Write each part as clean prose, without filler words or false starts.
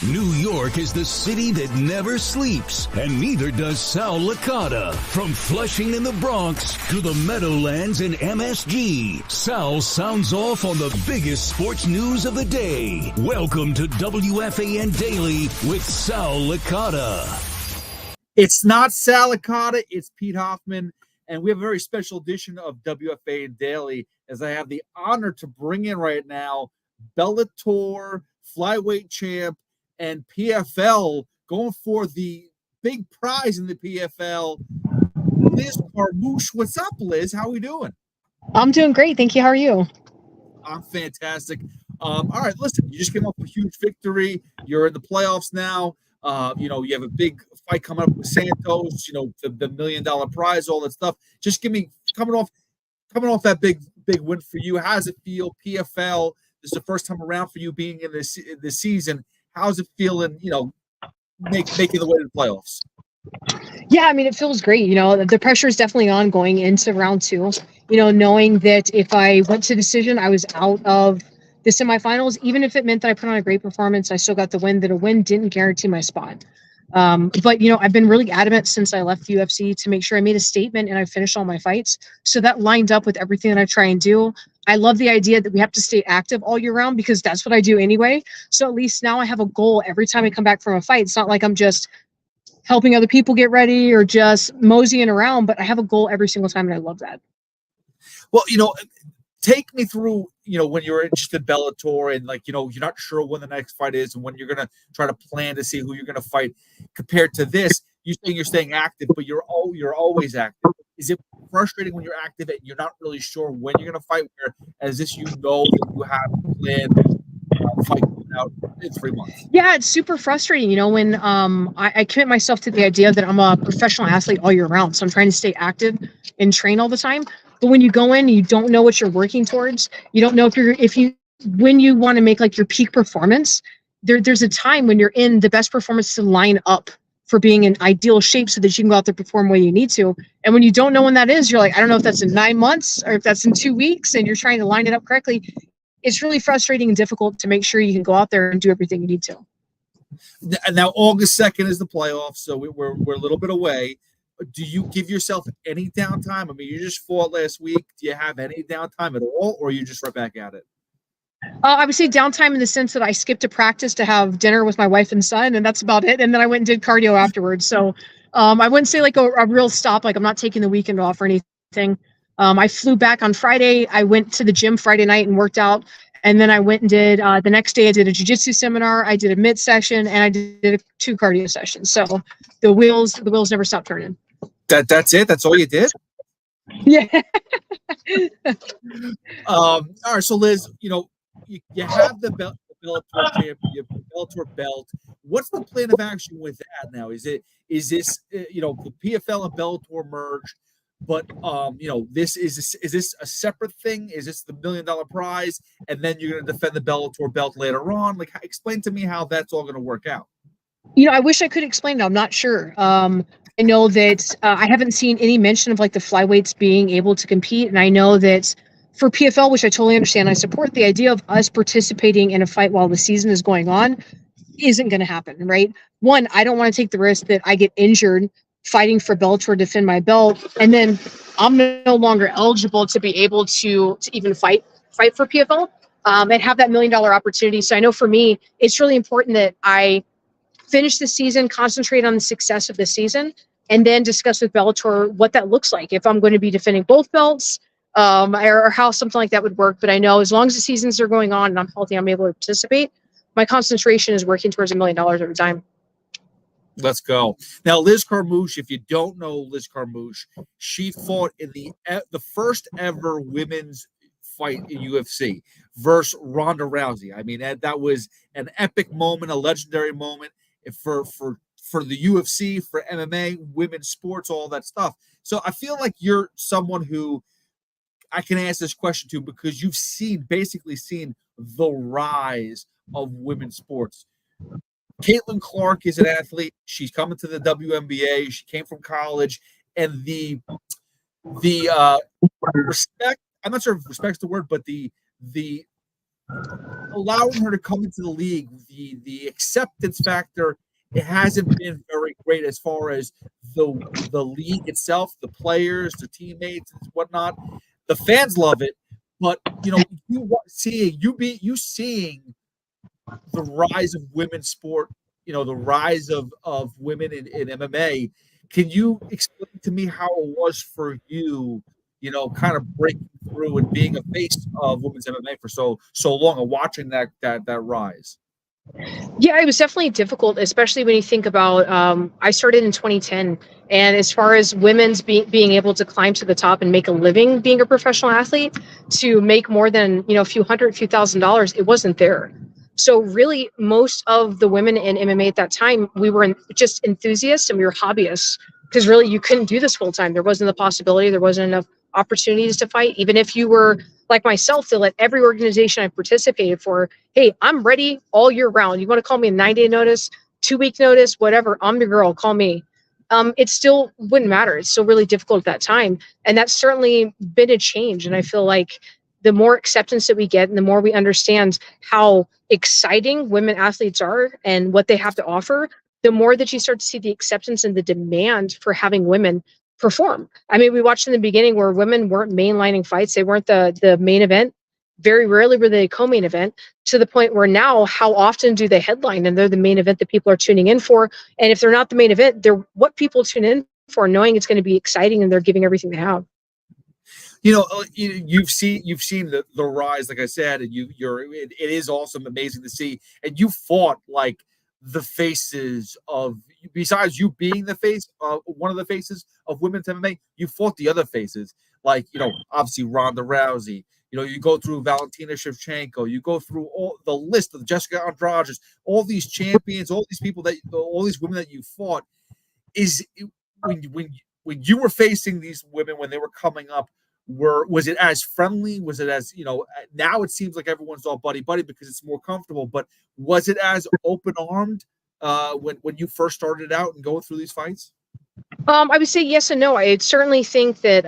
New York is the city that never sleeps, and neither does Sal Licata. From Flushing in the Bronx to the Meadowlands in MSG, Sal sounds off on the biggest sports news of the day. Welcome to WFAN Daily with Sal Licata. It's not Sal Licata, it's Pete Hoffman, and we have a very special edition of WFAN Daily as I have the honor to bring in right now Bellator Flyweight champ and PFL going for the big prize in the PFL, Liz Carmouche. What's up, Liz? How are we doing? I'm doing great. Thank you. How are you? I'm fantastic. All right, listen, you just came off a huge victory. You're in the playoffs now. You have a big fight coming up with Santos, the $1 million prize, all that stuff. Just give me coming off that big win for you. How does it feel? PFL, this is the first time around for you being in this season. How's it feeling, making the way to the playoffs? Yeah, I mean, it feels great. The pressure is definitely on going into round two, knowing that if I went to decision, I was out of the semifinals. Even if it meant that I put on a great performance, I still got the win. That a win didn't guarantee my spot. But I've been really adamant since I left UFC to make sure I made a statement and I finished all my fights. So that lined up with everything that I try and do. I love the idea that we have to stay active all year round because that's what I do anyway. So at least now I have a goal every time I come back from a fight. It's not like I'm just helping other people get ready or just moseying around, but I have a goal every single time, and I love that. Well, take me through, when you're interested in Bellator and you're not sure when the next fight is and when you're going to try to plan to see who you're going to fight compared to this. You're saying you're staying active, but you're always active. Is it frustrating when you're active and you're not really sure when you're going to fight? Whereas this, that you have a plan fight out in 3 months. Yeah, it's super frustrating. When I commit myself to the idea that I'm a professional athlete all year round, so I'm trying to stay active and train all the time. But when you go in, you don't know what you're working towards. You don't know when you want to make your peak performance. There's a time when you're in the best performance to line up for being in ideal shape so that you can go out there and perform where you need to. And when you don't know when that is, you're like, I don't know if that's in 9 months or if that's in 2 weeks, and you're trying to line it up correctly. It's really frustrating and difficult to make sure you can go out there and do everything you need to. Now, August 2nd is the playoffs, so we're a little bit away. Do you give yourself any downtime? I mean, you just fought last week. Do you have any downtime at all, or are you just right back at it? I would say downtime in the sense that I skipped a practice to have dinner with my wife and son, and that's about it. And then I went and did cardio afterwards. So I wouldn't say a real stop. I'm not taking the weekend off or anything. I flew back on Friday. I went to the gym Friday night and worked out. And then I went and did the next day I did a jiu-jitsu seminar. I did a mid session and I did 2 cardio sessions. So the wheels never stopped turning. That's it? That's all you did? Yeah. All right. So Liz, you have the Bellator champion, you have the Bellator belt. What's the plan of action with that now? Is this the PFL and Bellator merge? But this is this a separate thing? Is this the $1 million prize, and then you're going to defend the Bellator belt later on? Explain to me how that's all going to work out. I wish I could explain it. I'm not sure. I know that I haven't seen any mention of the flyweights being able to compete, and I know that for PFL, which I totally understand, I support the idea of us participating in a fight while the season is going on, isn't going to happen, right? One, I don't want to take the risk that I get injured fighting for Bellator to defend my belt, and then I'm no longer eligible to be able to even fight for PFL and have that $1 million opportunity. So I know for me, it's really important that I finish the season, concentrate on the success of the season, and then discuss with Bellator what that looks like. If I'm going to be defending both belts, or how something like that would work. But I know as long as the seasons are going on and I'm healthy, I'm able to participate. My concentration is working towards $1 million every time. Let's go. Now, Liz Carmouche, if you don't know Liz Carmouche, she fought in the first ever women's fight in UFC versus Ronda Rousey. I mean, that was an epic moment, a legendary moment for the UFC, for MMA, women's sports, all that stuff. So I feel like you're someone who I can ask this question to because you've basically seen the rise of women's sports. Caitlin Clark is an athlete. She's coming to the WNBA. She came from college, and the respect. I'm not sure if respect's the word, but the allowing her to come into the league, the acceptance factor, it hasn't been very great as far as the league itself, the players, the teammates, and whatnot. The fans love it, but seeing the rise of women's sport, the rise of women in MMA. Can you explain to me how it was for you, kind of breaking through and being a face of women's MMA for so long and watching that rise? Yeah, it was definitely difficult, especially when you think about I started in 2010, and as far as women's being able to climb to the top and make a living being a professional athlete, to make more than a few $100,000, it wasn't there. So really, most of the women in MMA at that time, we were just enthusiasts and we were hobbyists, because really you couldn't do this full time. There wasn't the possibility. There wasn't enough opportunities to fight. Even if you were like myself, to let every organization I participated for, hey, I'm ready all year round. You want to call me a 9-day notice, 2-week notice, whatever, I'm your girl, call me. It still wouldn't matter. It's still really difficult at that time. And that's certainly been a change. And I feel like the more acceptance that we get and the more we understand how exciting women athletes are and what they have to offer, the more that you start to see the acceptance and the demand for having women perform. I mean, we watched in the beginning where women weren't mainlining fights. They weren't the main event. Very rarely were they a co-main event, to the point where now how often do they headline and they're the main event that people are tuning in for. And if they're not the main event, they're what people tune in for, knowing it's going to be exciting and they're giving everything they have. You've seen the rise, like I said, and it is awesome, amazing to see. And you fought like the faces of, besides you being the face, one of the faces of women's MMA, you fought the other faces, like obviously Ronda Rousey. You go through Valentina Shevchenko, you go through all the list of Jessica Andrade, all these champions, all these women that you fought. Is when you were facing these women when they were coming up, was it as friendly? Was it as, now it seems like everyone's all buddy because it's more comfortable, but was it as open armed when you first started out and going through these fights? I would say yes and no. I certainly think that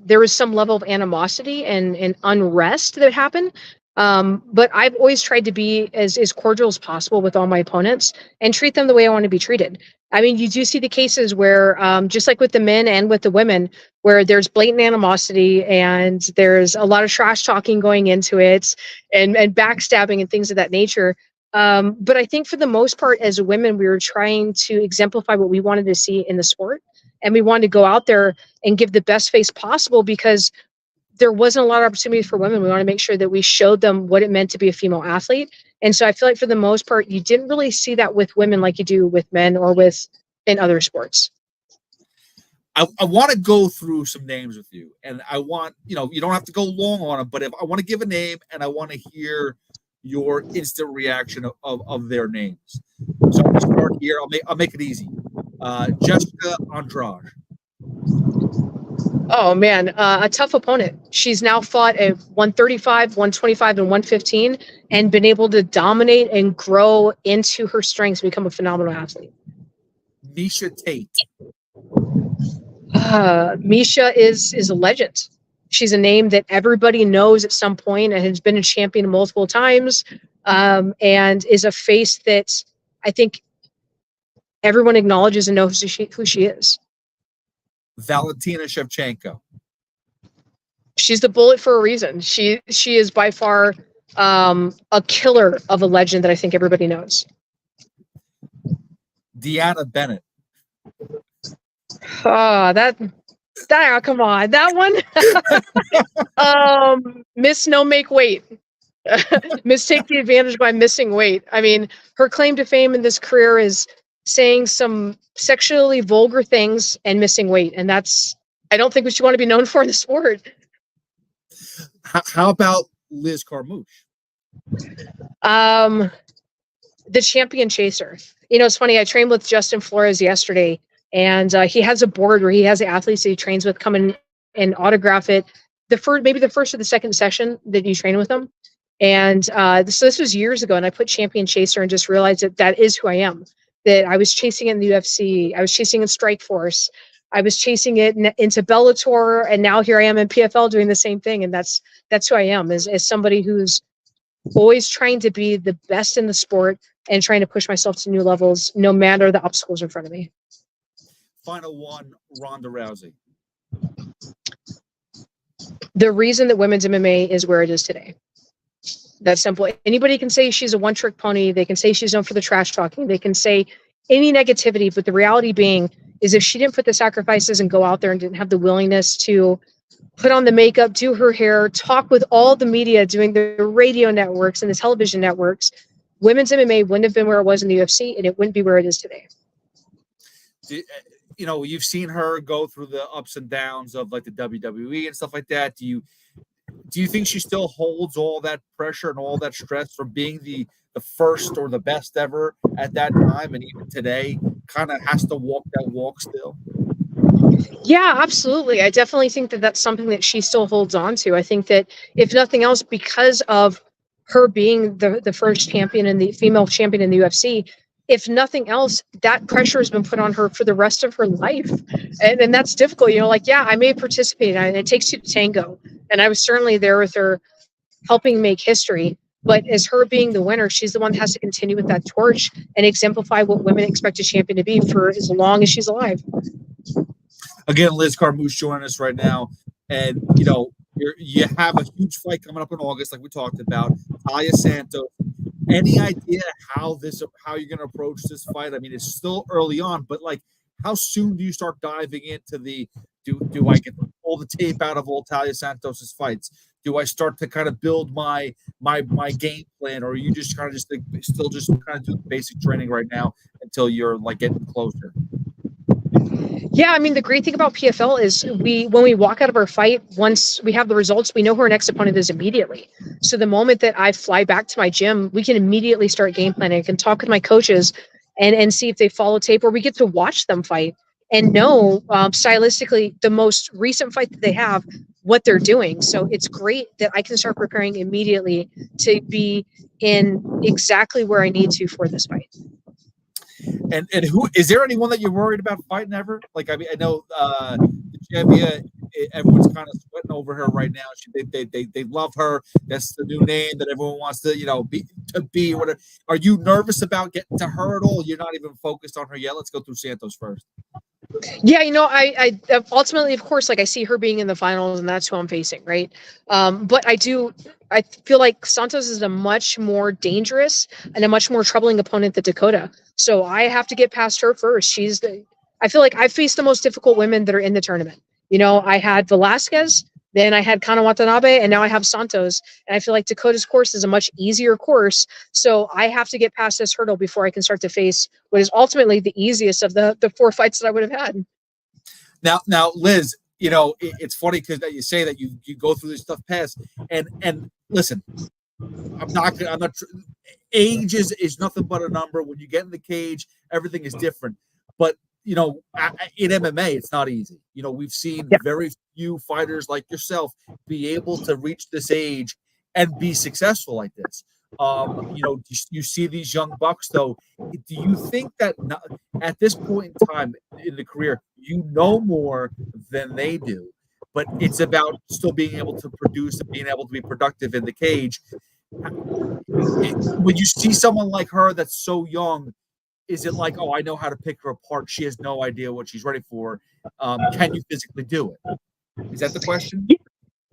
there was some level of animosity and unrest that happened. But I've always tried to be as cordial as possible with all my opponents and treat them the way I want to be treated. I mean, you do see the cases where, just like with the men and with the women, where there's blatant animosity and there's a lot of trash talking going into it and backstabbing and things of that nature. But I think for the most part, as women, we were trying to exemplify what we wanted to see in the sport. And we wanted to go out there and give the best face possible, because there wasn't a lot of opportunities for women. We want to make sure that we showed them what it meant to be a female athlete. And so I feel like for the most part, you didn't really see that with women like you do with men or in other sports. I want to go through some names with you, and I want, you don't have to go long on them, but if I want to give a name and I want to hear your instant reaction of their names. So I'm going to start here. I'll make it easy. Jessica Andrade. Oh man, a tough opponent. She's now fought at 135, 125, and 115, and been able to dominate and grow into her strengths, become a phenomenal athlete. Miesha Tate. Miesha is a legend. She's a name that everybody knows at some point and has been a champion multiple times, and is a face that I think everyone acknowledges and knows who she is. Valentina Shevchenko. She's the bullet for a reason. She is by far a killer of a legend that I think everybody knows. Deanna Bennett. Come on, that one. Miss No Make Weight. Miss Take the Advantage by missing weight. I mean, her claim to fame in this career is saying some sexually vulgar things and missing weight, and that's, I don't think, what you want to be known for in the sport. How about Liz Carmouche? The champion chaser. It's funny, I trained with Justin Flores yesterday, and he has a board where he has the athletes that he trains with come in and autograph it maybe the first or the second session that you train with them. And so this was years ago, and I put champion chaser and just realized that is who I am. That I was chasing it in the UFC, I was chasing in Strikeforce, I was chasing it into Bellator, and now here I am in PFL doing the same thing. And that's who I am, as somebody who's always trying to be the best in the sport and trying to push myself to new levels, no matter the obstacles in front of me. Final one, Ronda Rousey. The reason that women's MMA is where it is today. That's simple. Anybody can say she's a one-trick pony. They can say she's known for the trash talking. They can say any negativity, but the reality being is if she didn't put the sacrifices and go out there and didn't have the willingness to put on the makeup, do her hair, talk with all the media, doing the radio networks and the television networks, women's MMA wouldn't have been where it was in the UFC, and it wouldn't be where it is today. You know, you've seen her go through the ups and downs of like the WWE and stuff like that. Do you think she still holds all that pressure and all that stress from being the first or the best ever at that time, and even today kind of has to walk that walk still? Yeah, absolutely. I definitely think that that's something that she still holds on to. I think that if nothing else, because of her being the first champion and the female champion in the UFC, if nothing else, that pressure has been put on her for the rest of her life. And that's difficult. You know, like, yeah, I may have participated, and it takes two to tango. And I was certainly there with her helping make history. But as her being the winner, she's the one that has to continue with that torch and exemplify what women expect a champion to be for as long as she's alive. Again, Liz Carmouche joining us right now. And, you know, you have a huge fight coming up in August, like we talked about. Talia Santos. Any idea how you're going to approach this fight? I mean, it's still early on, but like, how soon do you start diving into do I get to pull the tape out of all Talia Santos's fights? Do I start to kind of build my game plan, or are you just kind of still kind of doing basic training right now until you're like getting closer? Yeah, I mean, the great thing about PFL is when we walk out of our fight, once we have the results, we know who our next opponent is immediately. So the moment that I fly back to my gym, we can immediately start game planning. I can talk with my coaches and see if they follow tape, or we get to watch them fight and know stylistically the most recent fight that they have, what they're doing. So it's great that I can start preparing immediately to be in exactly where I need to for this fight. And who is there anyone that you're worried about fighting ever? Like, I mean, I know the champion, everyone's kind of sweating over her right now. They love her. That's the new name that everyone wants to, you know, be whatever. Are you nervous about getting to her at all? You're not even focused on her yet. Let's go through Santos first. Yeah, you know, I ultimately, of course, like I see her being in the finals, and that's who I'm facing, right? But I feel like Santos is a much more dangerous and a much more troubling opponent than Dakota. So I have to get past her first. I feel like I faced the most difficult women that are in the tournament. You know, I had Velasquez, then I had Kana Wantanabe, and now I have Santos. And I feel like Dakota's course is a much easier course. So I have to get past this hurdle before I can start to face what is ultimately the easiest of the four fights that I would have had. Now, Liz, you know, it's funny because you say that you go through this stuff past, and listen, I'm not age is nothing but a number. When you get in the cage, everything is different. But you know, in MMA, it's not easy. You know, we've seen very few fighters like yourself be able to reach this age and be successful like this. You know, you see these young bucks, though. Do you think that at this point in time in the career, you know more than they do, but it's about still being able to produce and being able to be productive in the cage? When you see someone like her that's so young, is it like, oh, I know how to pick her apart? She has no idea what she's ready for. Can you physically do it? Is that the question?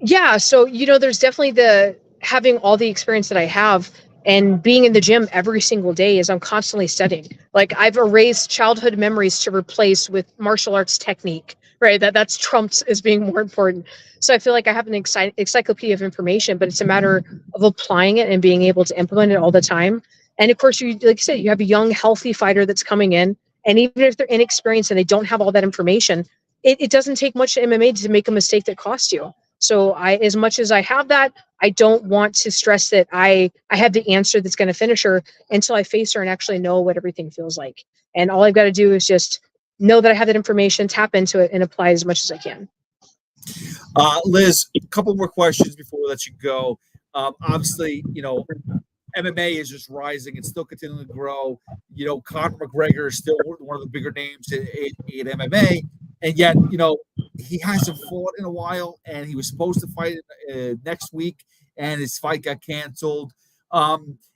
Yeah. So, you know, there's definitely having all the experience that I have and being in the gym every single day as I'm constantly studying. Like I've erased childhood memories to replace with martial arts technique, right? That's trumped as being more important. So I feel like I have an encyclopedia of information, but it's a matter of applying it and being able to implement it all the time. And of course, like you said, you have a young, healthy fighter that's coming in. And even if they're inexperienced and they don't have all that information, it doesn't take much to MMA to make a mistake that costs you. So as much as I have that, I don't want to stress that I have the answer that's going to finish her until I face her and actually know what everything feels like. And all I've got to do is just know that I have that information, tap into it, and apply as much as I can. Liz, a couple more questions before we let you go. Obviously, you know, MMA is just rising. It's still continuing to grow. You know, Conor McGregor is still one of the bigger names in MMA. And yet, you know, he hasn't fought in a while, and he was supposed to fight next week, and his fight got canceled.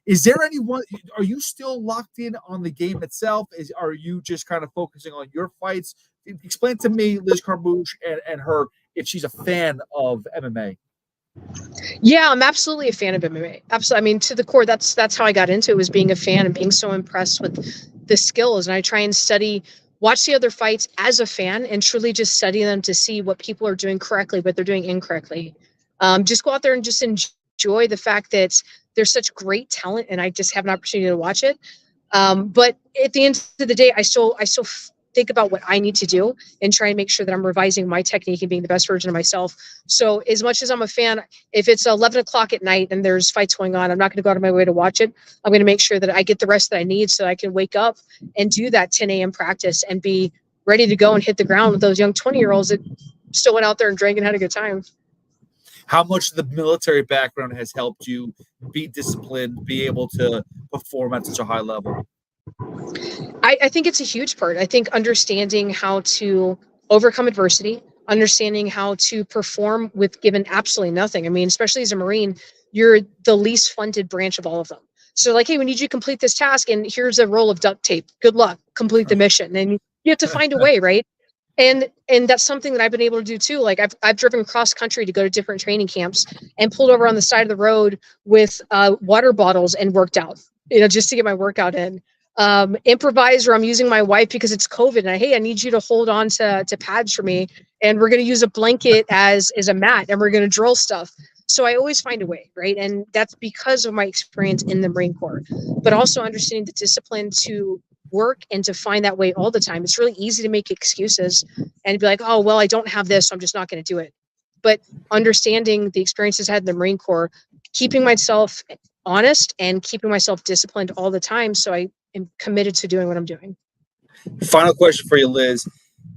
Is there anyone? Are you still locked in on the game itself? Are you just kind of focusing on your fights? Explain to me, Liz Carmouche, and her, if she's a fan of MMA. Yeah, I'm absolutely a fan of MMA. Absolutely. I mean, to the core, that's how I got into it, was being a fan and being so impressed with the skills. And I try and watch the other fights as a fan and truly just study them to see what people are doing correctly, what they're doing incorrectly. Just go out there and just enjoy the fact that there's such great talent, and I just have an opportunity to watch it. But at the end of the day, I still think about what I need to do and try and make sure that I'm revising my technique and being the best version of myself. So as much as I'm a fan, if it's 11 o'clock at night and there's fights going on, I'm not going to go out of my way to watch it. I'm going to make sure that I get the rest that I need so I can wake up and do that 10 a.m. practice and be ready to go and hit the ground with those young 20-year-olds that still went out there and drank and had a good time. How much the military background has helped you be disciplined, be able to perform at such a high level? I think it's a huge part. I think understanding how to overcome adversity, understanding how to perform with given absolutely nothing. I mean, especially as a Marine, you're the least funded branch of all of them. So like, hey, we need you to complete this task, and here's a roll of duct tape. Good luck, complete the mission. And you have to find a way, right? And that's something that I've been able to do too. Like I've driven cross country to go to different training camps and pulled over on the side of the road with water bottles and worked out, just to get my workout in. Improvise, or I'm using my wife because it's COVID, and hey, I need you to hold on to pads for me, and we're going to use a blanket as a mat, and we're going to drill stuff. So I always find a way, right? And that's because of my experience in the Marine Corps, but also understanding the discipline to work and to find that way all the time. It's really easy to make excuses and be like, oh, well, I don't have this, so I'm just not going to do it. But understanding the experiences I had in the Marine Corps, keeping myself honest and keeping myself disciplined all the time, so I am committed to doing what I'm doing. Final question for you, Liz.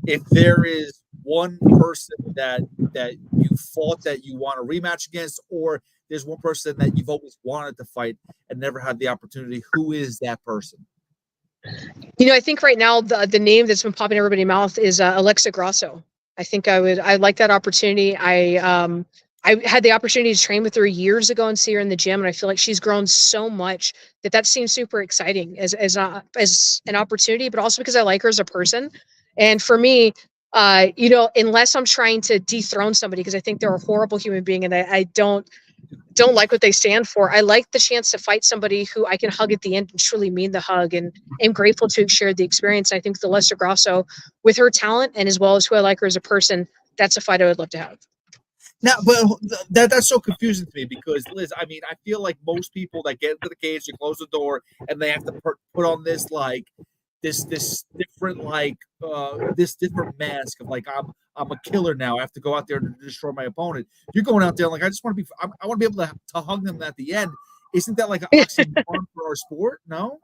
If there is one person that you fought that you want a rematch against, or there's one person that you've always wanted to fight and never had the opportunity, who is that person? I think right now the name that's been popping in everybody's mouth is Alexa Grasso. I think I like that opportunity. I had the opportunity to train with her years ago and see her in the gym, and I feel like she's grown so much that seems super exciting as an opportunity, but also because I like her as a person. And for me, unless I'm trying to dethrone somebody, because I think they're a horrible human being and I don't like what they stand for, I like the chance to fight somebody who I can hug at the end and truly mean the hug, and am grateful to have shared the experience. I think the Alexa Grasso, with her talent and as well as who I like her as a person, that's a fight I would love to have. Now, but that's so confusing to me because, Liz, I mean, I feel like most people that get into the cage, you close the door, and they have to put on this this different mask of like, I'm a killer now. I have to go out there and destroy my opponent. You're going out there like, I just want to be. I want to be able to hug them at the end. Isn't that like an oxymoron for our sport? No.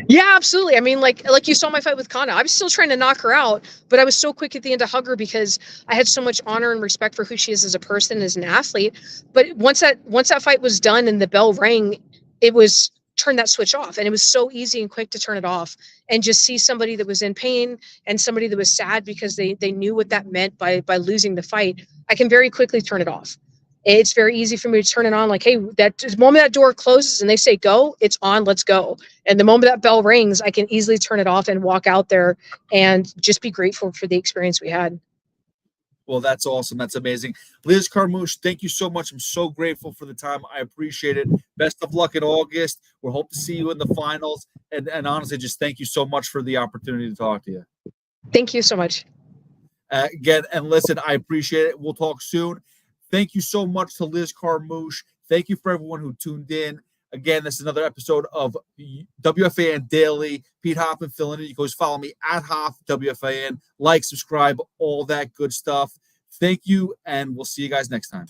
Yeah, absolutely. I mean, like you saw my fight with Kana. I was still trying to knock her out, but I was so quick at the end to hug her because I had so much honor and respect for who she is as a person, as an athlete. But once that fight was done and the bell rang, it was turn that switch off. And it was so easy and quick to turn it off and just see somebody that was in pain and somebody that was sad because they knew what that meant by losing the fight. I can very quickly turn it off. It's very easy for me to turn it on. Like, hey, the moment that door closes and they say go, it's on, let's go. And the moment that bell rings, I can easily turn it off and walk out there and just be grateful for the experience we had. Well, that's awesome. That's amazing. Liz Carmouche, thank you so much. I'm so grateful for the time. I appreciate it. Best of luck in August. We'll hope to see you in the finals. And honestly, just thank you so much for the opportunity to talk to you. Thank you so much. Again, and listen, I appreciate it. We'll talk soon. Thank you so much to Liz Carmouche. Thank you for everyone who tuned in. Again, this is another episode of WFAN Daily. Pete Hoffman filling in. You can always follow me at Hoff WFAN. Like, subscribe, all that good stuff. Thank you, and we'll see you guys next time.